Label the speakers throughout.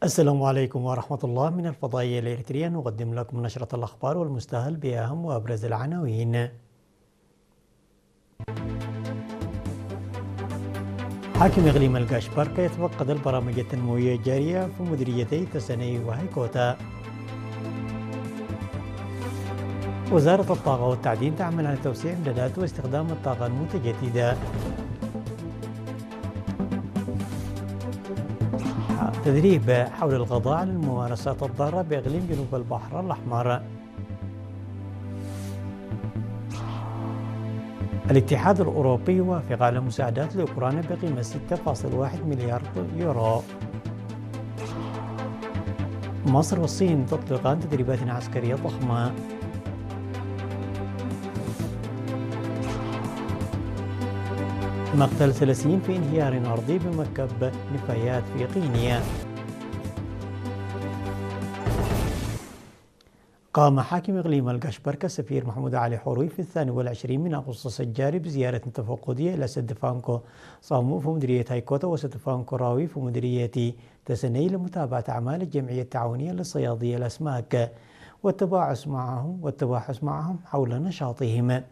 Speaker 1: السلام عليكم ورحمة الله. من الفضائية الإريترية نقدم لكم نشرة الأخبار والمستهل بأهم وأبرز العناوين. حاكم إقليم القاشبركة يتفقد البرامج التنموية الجارية في مديريتي تسني وهيكوتا. وزارة الطاقة والتعدين تعمل على توسيع إمدادات واستخدام الطاقة المتجددة. تدريب حول القضاء على الممارسات الضارة بإقليم جنوب البحر الأحمر. الاتحاد الأوروبي يوافق على مساعدات لأوكرانيا بقيمة 6.1 مليار يورو. مصر والصين تطلقان تدريبات عسكرية ضخمة. مقتل 30 في انهيار أرضي بمركب نفايات في قينيا. قام حاكم إقليم القشبركة السفير محمود علي حروي في 22 من أغسطس الجاري بزيارة تفقدية إلى سد فانكو صامو في مديرية هايكوتا وسد فانكو راوي في مديرية تسني لمتابعة أعمال الجمعية التعاونية للصيادية الأسماك والتباحث معهم حول نشاطهم.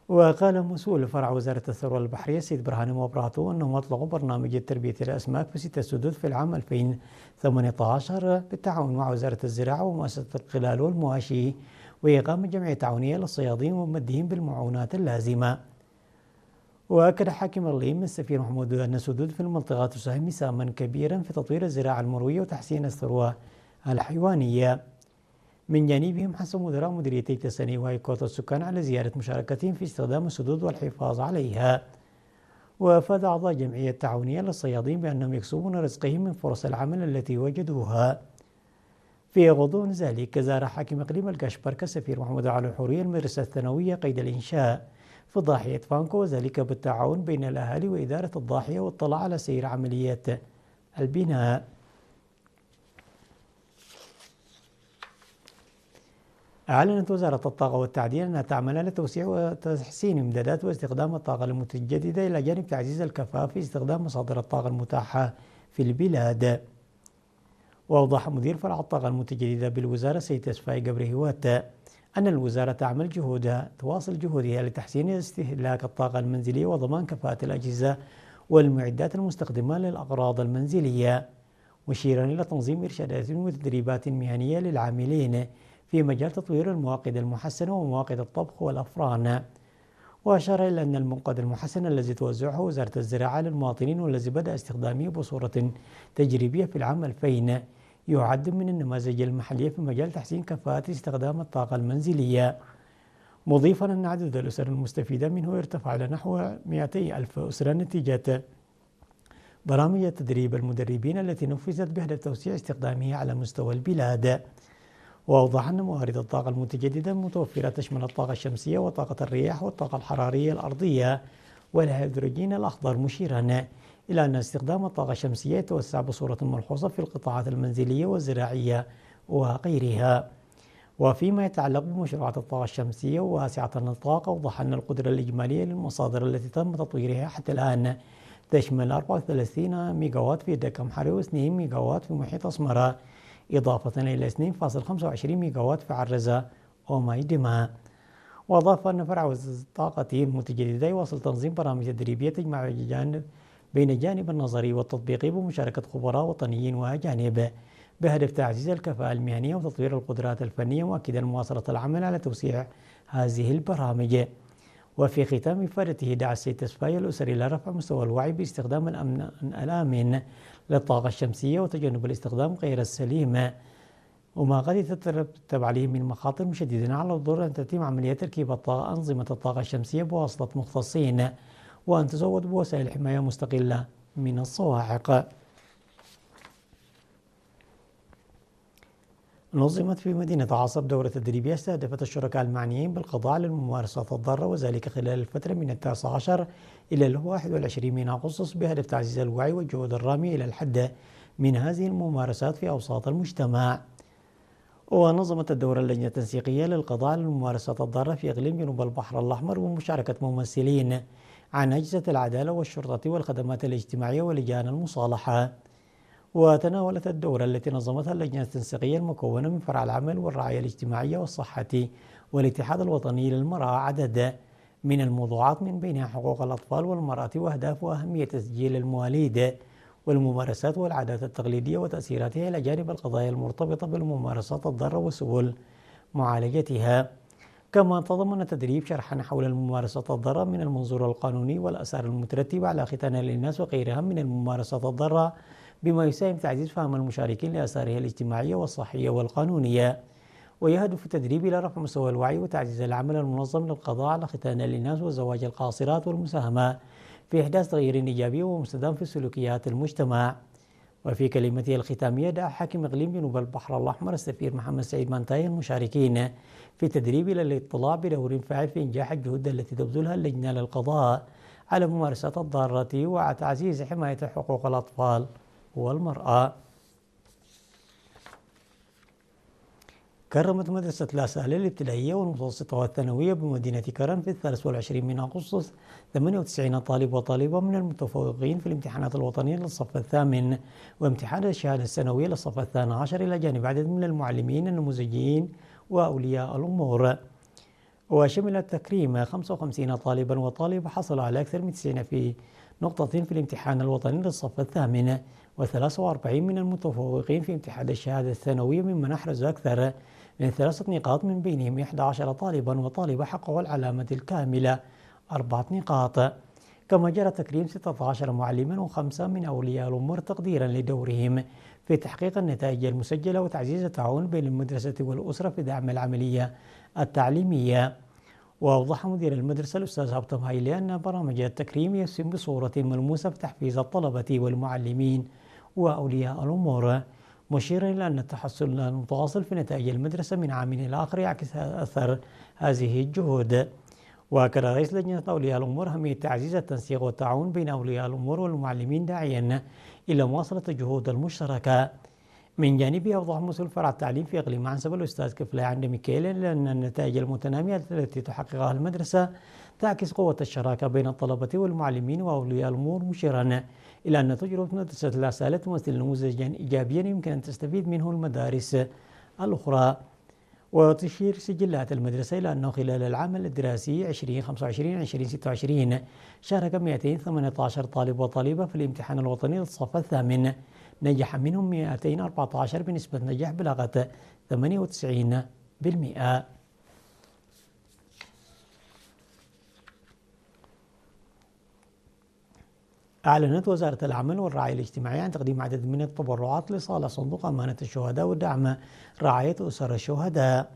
Speaker 1: وقال مسؤول فرع وزارة الثروة البحرية سيد برهان موبراتو أنهم أطلقوا برنامج تربية الأسماك في 6 سدود في العام 2018 بالتعاون مع وزارة الزراعة ومؤسسة القلال والمواشي وإقامة جمعية تعاونية للصيادين وممدهم بالمعونات اللازمة. وأكد حاكم الإقليم السفير محمود أن السدود في المنطقة تساهم سهما كبيرا في تطوير الزراعة المروية وتحسين الثروة الحيوانية. من جانبهم حث مدراء مديريتي تسني وهيكوتا السكان على زيادة مشاركتهم في استخدام السدود والحفاظ عليها. وأفاد أعضاء جمعية التعاونية للصيادين بأنهم يكسبون رزقهم من فرص العمل التي وجدوها. في غضون ذلك زار حاكم إقليم القشبركة السفير محمود علي الحوري المدرسة الثانوية قيد الإنشاء في ضاحية فانكو وذلك بالتعاون بين الأهالي وإدارة الضاحية واطلع على سير عمليات البناء. أعلنت وزارة الطاقة والتعدين أنها تعمل على توسيع وتحسين إمدادات واستخدام الطاقة المتجددة إلى جانب تعزيز الكفاءة في استخدام مصادر الطاقة المتاحة في البلاد. وأوضح مدير فرع الطاقة المتجددة بالوزارة سيد تسفاي قبره هواتا أن الوزارة تواصل جهودها لتحسين استهلاك الطاقة المنزلية وضمان كفاءة الأجهزة والمعدات المستخدمة للأغراض المنزلية، مشيرا إلى تنظيم إرشادات وتدريبات مهنية للعاملين في مجال تطوير المواقد المحسنة ومواقد الطبخ والأفران. وأشار إلى أن المنقد المحسن الذي توزعه وزارة الزراعة للمواطنين والذي بدأ استخدامه بصورة تجريبية في العام 2000 يعد من النماذج المحلية في مجال تحسين كفاءة استخدام الطاقة المنزلية، مضيفا أن عدد الأسر المستفيدة منه ارتفع إلى نحو 200 ألف أسرة نتيجة برامج تدريب المدربين التي نفذت بهدف توسيع استخدامه على مستوى البلاد. وأوضح أن موارد الطاقة المتجددة المتوفرة تشمل الطاقة الشمسية وطاقة الرياح والطاقة الحرارية الأرضية والهيدروجين الأخضر، مشيرا إلى أن استخدام الطاقة الشمسية يتوسع بصورة ملحوظة في القطاعات المنزلية والزراعية وغيرها. وفيما يتعلق بمشروعات الطاقة الشمسية واسعة النطاق، أوضح أن القدرة الإجمالية للمصادر التي تم تطويرها حتى الآن تشمل 34 ميجاوات في دكم حري و2 ميجاوات في محيط أسمرة، إضافة إلى 2.25 ميجاوات في عرزة ومايدما. وأضاف أن فرع الطاقة المتجددة يواصل تنظيم برامج تدريبية تجمع بين الجانب النظري والتطبيقي بمشاركة خبراء وطنيين وأجانب بهدف تعزيز الكفاءة المهنية وتطوير القدرات الفنية، مؤكدا مواصلة العمل على توسيع هذه البرامج. وفي ختام إفادته دعا السيد تسفاي الأسر إلى رفع مستوى الوعي باستخدام الآمن للطاقة الشمسية وتجنب الاستخدام غير السليم وما قد يترتب عليه من مخاطر، مشددا على الضرورة أن تتم عمليات تركيب أنظمة الطاقة الشمسية بواسطة مختصين وأن تزود بوسائل حماية مستقلة من الصواعق. نظمت في مدينة عاصب دورة تدريبية استهدفت الشركاء المعنيين بالقضاء على الممارسات الضارة وذلك خلال الفترة من 19 إلى 21 من أغسطس بهدف تعزيز الوعي والجهود الرامية إلى الحد من هذه الممارسات في أوساط المجتمع. ونظمت الدورة اللجنة التنسيقية للقضاء على الممارسات الضارة في إقليم جنوب البحر الأحمر بمشاركة ممثلين عن أجهزة العدالة والشرطة والخدمات الاجتماعية ولجان المصالحة. وتناولت الدورة التي نظمتها اللجنة التنسيقية المكونة من فرع العمل والرعاية الاجتماعية والصحة والاتحاد الوطني للمرأة عدد من الموضوعات، من بينها حقوق الأطفال والمرأة وأهداف وأهمية تسجيل المواليد والممارسات والعادات التقليدية وتأثيراتها، إلى جانب القضايا المرتبطة بالممارسات الضارة وسبل معالجتها. كما تضمن تدريب شرحا حول الممارسات الضارة من المنظور القانوني والآثار المترتبة على ختان للناس وغيرها من الممارسات الضارة، بما يساهم في تعزيز فهم المشاركين لآثارها الاجتماعية والصحية والقانونية. ويهدف التدريب إلى رفع مستوى الوعي وتعزيز العمل المنظم للقضاء على ختان الإناث وزواج القاصرات والمساهمة في إحداث تغيير إيجابي ومستدام في سلوكيات المجتمع. وفي كلمته الختامية دعا حاكم إقليم جنوب البحر الأحمر السفير محمد سعيد مانتاي المشاركين في التدريب إلى الاطلاع بدور فاعل في إنجاح الجهود التي تبذلها اللجنة للقضاء على ممارسات الضارة وتعزيز حماية حقوق الأطفال والمرأة. كرمت مدرسة لاسالة الابتدائية والمتوسطة والثانوية بمدينة كرم في 23 من أغسطس 98 طالب وطالبة من المتفوقين في الامتحانات الوطنية للصف الثامن وامتحان الشهادة السنوية للصف الثاني عشر، إلى جانب عدد من المعلمين النموذجيين وأولياء الأمور. وشمل التكريم 55 طالبا وطالبة حصلوا على أكثر من 90 في نقطة في الامتحان الوطني للصف الثامن، و43 من المتفوقين في امتحان الشهادة الثانوية ممن أحرزوا أكثر من 3 نقاط، من بينهم 11 طالبا وطالبة حققوا العلامة الكاملة 4 نقاط. كما جرى تكريم 16 معلما و5 من أولياء الأمور تقديرا لدورهم في تحقيق النتائج المسجلة وتعزيز التعاون بين المدرسة والأسرة في دعم العملية التعليمية. وأوضح مدير المدرسة الأستاذ هبتم هايلي أن برامج التكريم يسهم بصورة ملموسة في تحفيز الطلبة والمعلمين وأولياء الأمور، مشيرا إلى أن التحسن المتواصل في نتائج المدرسة من عام إلى آخر يعكس أثر هذه الجهود. وأكد رئيس لجنة أولياء الأمور أهمية تعزيز التنسيق والتعاون بين أولياء الأمور والمعلمين، داعيا إلى مواصلة الجهود المشتركة. من جانبه أوضح مسؤول فرع التعليم في إقليم عنسبة الأستاذ كفلاي عند ميكيل أن النتائج المتنامية التي تحققها المدرسة تعكس قوة الشراكة بين الطلبة والمعلمين وأولياء الأمور، مشيرا إلى أن تجربة مدرسة لاسالة تمثل نموذجا إيجابيا يمكن أن تستفيد منه المدارس الأخرى. وتشير سجلات المدرسة إلى أنه خلال العام الدراسي 2025-2026 شارك 218 طالب وطالبة في الامتحان الوطني للصف الثامن، نجح منهم 214 بنسبة نجاح بلغت 98%. أعلنت وزارة العمل والرعاية الاجتماعية عن تقديم عدد من التبرعات لصالح صندوق أمانة الشهداء ودعم رعاية أسر الشهداء.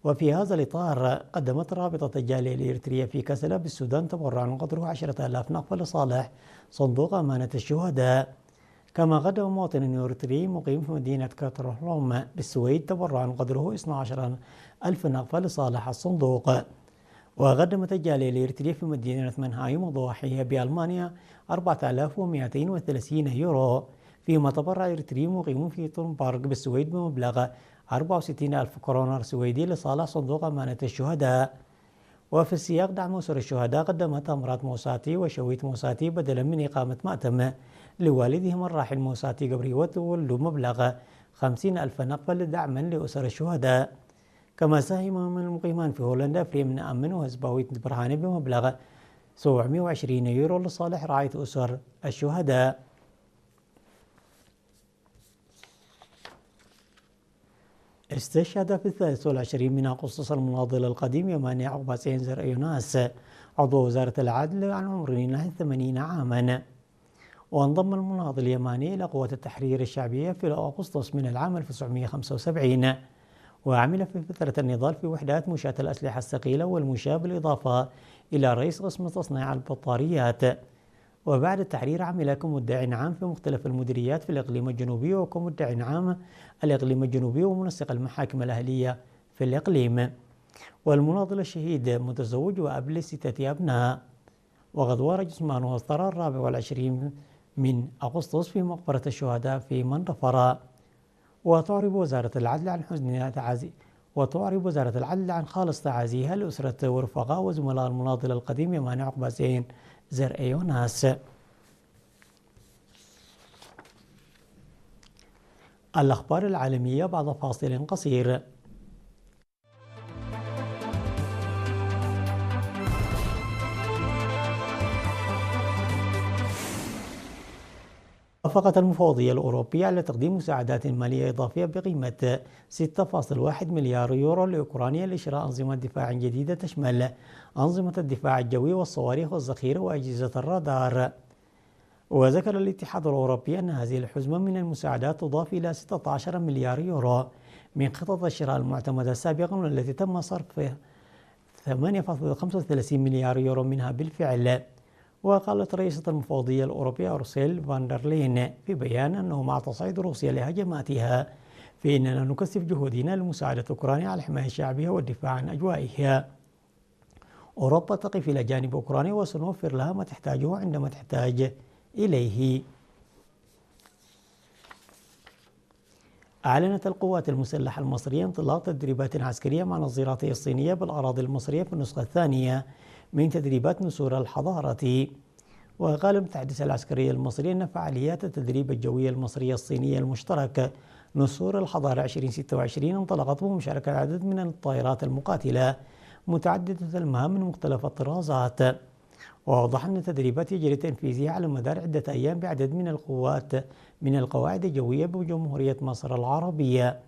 Speaker 1: وفي هذا الإطار قدمت رابطة الجالية الإريترية في كسلا بالسودان تبرعا قدره 10,000 نقفة لصالح صندوق أمانة الشهداء. كما قدم مواطن إريتري مقيم في مدينة كاترهلوم بالسويد تبرعا قدره 12,000 نقفة لصالح الصندوق. وقدمت الجالية الإريترية في مدينة منهايم وضواحيها بألمانيا 4,230 يورو، فيما تبرع إريتري مقيم في تورنبرغ بالسويد بمبلغ 64,000 كرونر سويدي لصالح صندوق أمانة الشهداء. وفي السياق دعم أسر الشهداء قدمت أمرات موساتي وشويت موساتي بدلا من إقامة مأتم لوالدهم الراحل موساتي قبري وتولد مبلغ 50,000 نقفة دعما لأسر الشهداء. كما ساهم من المقيمان في هولندا فريم أمن وهزباوي برهاني بمبلغ 720 يورو لصالح رعاية أسر الشهداء. استشهد في 23 من أغسطس المناضل القديم يماني عقبة سينزر يوناس عضو وزارة العدل عن عمر نحو 80 عاما. وانضم المناضل اليماني إلى قوات التحرير الشعبية في أغسطس من العام 1975، وعمل في فترة النضال في وحدات مشاة الأسلحة الثقيلة والمشاة، بالإضافة إلى رئيس قسم تصنيع البطاريات. وبعد التحرير عمل كمدعي عام في مختلف المديريات في الإقليم الجنوبي وكمدعي عام الإقليم الجنوبي ومنسق المحاكم الأهلية في الإقليم. والمناضل الشهيد متزوج وأب ل6 أبناء. وقد وار جسمانه الثرى 24 من أغسطس في مقبرة الشهداء في منرفرة. وتعرب وزارة العدل عن خالص تعازيها لأسرة ورفقاء وزملاء المناضل القديم يماني عقبة سين زرعي يوناس. الأخبار العالمية بعد فاصل قصير. وافقت المفوضية الأوروبية على تقديم مساعدات مالية إضافية بقيمة 6.1 مليار يورو لأوكرانيا لشراء أنظمة دفاع جديدة تشمل أنظمة الدفاع الجوي والصواريخ والذخيرة وأجهزة الرادار. وذكر الاتحاد الأوروبي أن هذه الحزمة من المساعدات تضاف إلى 16 مليار يورو من خطط الشراء المعتمدة سابقا، والتي تم صرف 8.35 مليار يورو منها بالفعل. وقالت رئيسة المفوضية الأوروبية أورسيل فاندرلين في بيان أنه مع تصعيد روسيا لهجماتها فإننا نكثف جهودنا لمساعدة أوكرانيا على حماية شعبها والدفاع عن أجوائها. أوروبا تقف إلى جانب أوكرانيا وسنوفر لها ما تحتاجه عندما تحتاج إليه. أعلنت القوات المسلحة المصرية انطلاق تدريبات عسكرية مع نظيرته الصينية بالأراضي المصرية في النسخة الثانية من تدريبات نسور الحضارة. وقال المتحدث العسكري المصري أن فعاليات التدريب الجوي المصرية الصينية المشترك نسور الحضارة 2026 انطلقت بمشاركة عدد من الطائرات المقاتلة متعددة المهام من مختلف الطرازات. وأوضح أن التدريبات يجري تنفيذها على مدار عدة أيام بعدد من القوات من القواعد الجوية بجمهورية مصر العربية.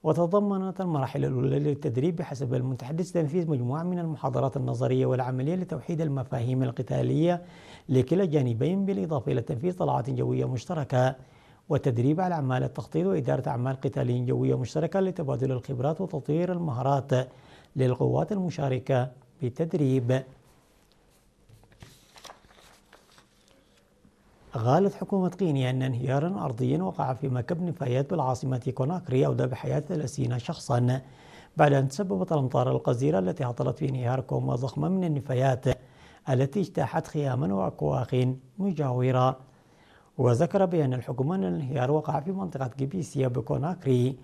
Speaker 1: وتضمنت المراحل الأولى للتدريب بحسب المتحدث تنفيذ مجموعة من المحاضرات النظرية والعملية لتوحيد المفاهيم القتالية لكلا الجانبين، بالإضافة إلى تنفيذ طلعات جوية مشتركة والتدريب على أعمال التخطيط وإدارة أعمال قتالية جوية مشتركة لتبادل الخبرات وتطوير المهارات للقوات المشاركة بالتدريب. قالت حكومة غينيا أن انهيارا أرضيا وقع في مكب نفايات بالعاصمة كوناكري أودى بحياة 30 شخصا بعد أن تسببت الأمطار الغزيرة التي عطلت في انهيار كومة ضخمة من النفايات التي اجتاحت خياما وأكواخ مجاورة. وذكر بأن الحكومة أن الانهيار وقع في منطقة جبيسيا بكوناكري،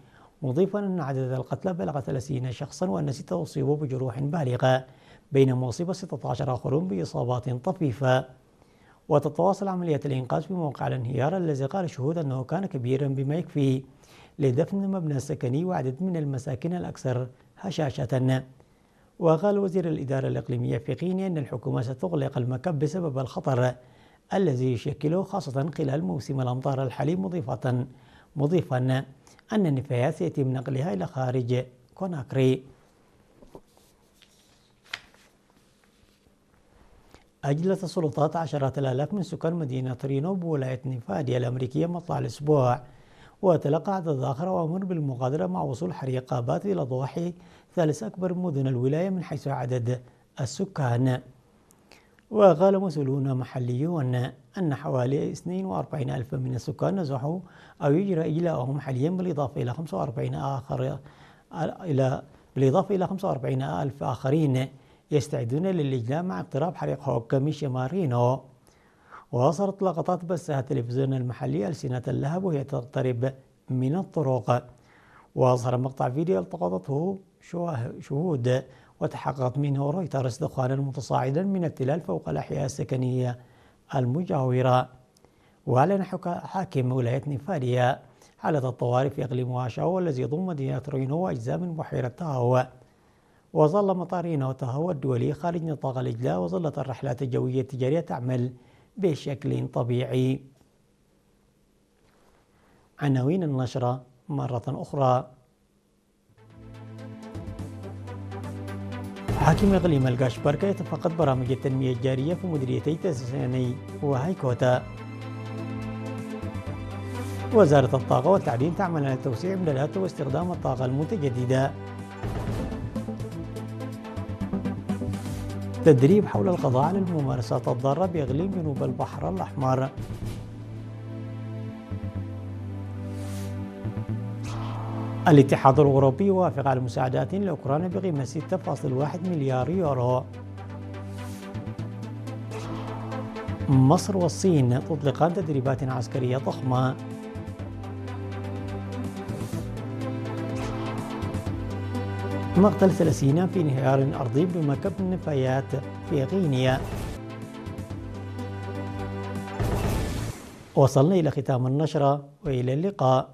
Speaker 1: مضيفا أن عدد القتلى بلغ 30 شخصا وأن 6 أصيبوا بجروح بالغة بينما أصيب 16 آخرون بإصابات طفيفة. وتتواصل عمليات الإنقاذ في موقع الانهيار الذي قال الشهود أنه كان كبيرا بما يكفي لدفن مبنى سكني وعدد من المساكن الأكثر هشاشة. وقال وزير الإدارة الإقليمية في غينيا أن الحكومة ستغلق المكب بسبب الخطر الذي يشكله خاصة خلال موسم الأمطار الحالي، مضيفا أن النفايات سيتم نقلها إلى خارج كوناكري. أجلت السلطات عشرات الآلاف من سكان مدينة رينو بولاية نيفاديا الأمريكية مطلع الأسبوع، وتلقى عدد آخر أوامر بالمغادرة مع وصول حريقات إلى ضواحي ثالث أكبر مدن الولاية من حيث عدد السكان. وقال مسؤولون محليون أن حوالي 42 ألف من السكان نزحوا أو يجرى إجلاءهم حاليا، بالإضافة إلى 45 ألف آخرين يستعدون للإجلاء مع اقتراب حريق هوكاميشي مارينو. وأظهرت لقطات بثها التلفزيون المحلي ألسنة اللهب وهي تقترب من الطرق. وأظهر مقطع فيديو التقطته شهود وتحققت منه رويترز دخانا متصاعدا من التلال فوق الأحياء السكنية المجاورة. وأعلن حاكم ولاية نيفاديا حالة الطوارئ في إقليم واشاو والذي يضم مدينة رينو وأجزاء من بحيرة تاهو. وظل مطار رينو تاهو الدولي خارج نطاق الإجلاء، وظلت الرحلات الجوية التجارية تعمل بشكل طبيعي. عناوين النشرة مرة أخرى. حاكم إقليم القاشبركة يتفقد برامج التنمية الجارية في مديريتي تساني وهايكوتا. وزارة الطاقة والتعدين تعمل على توسيع إمدادات واستخدام الطاقة المتجددة. تدريب حول القضاء على الممارسات الضارة بإقليم جنوب البحر الأحمر. الاتحاد الأوروبي وافق على مساعدات لأوكرانيا بقيمة 6.1 مليار يورو. مصر والصين تطلقان تدريبات عسكرية ضخمة. مقتل 30 في انهيار أرضي بمكب النفايات في غينيا. وصلنا إلى ختام النشرة وإلى اللقاء.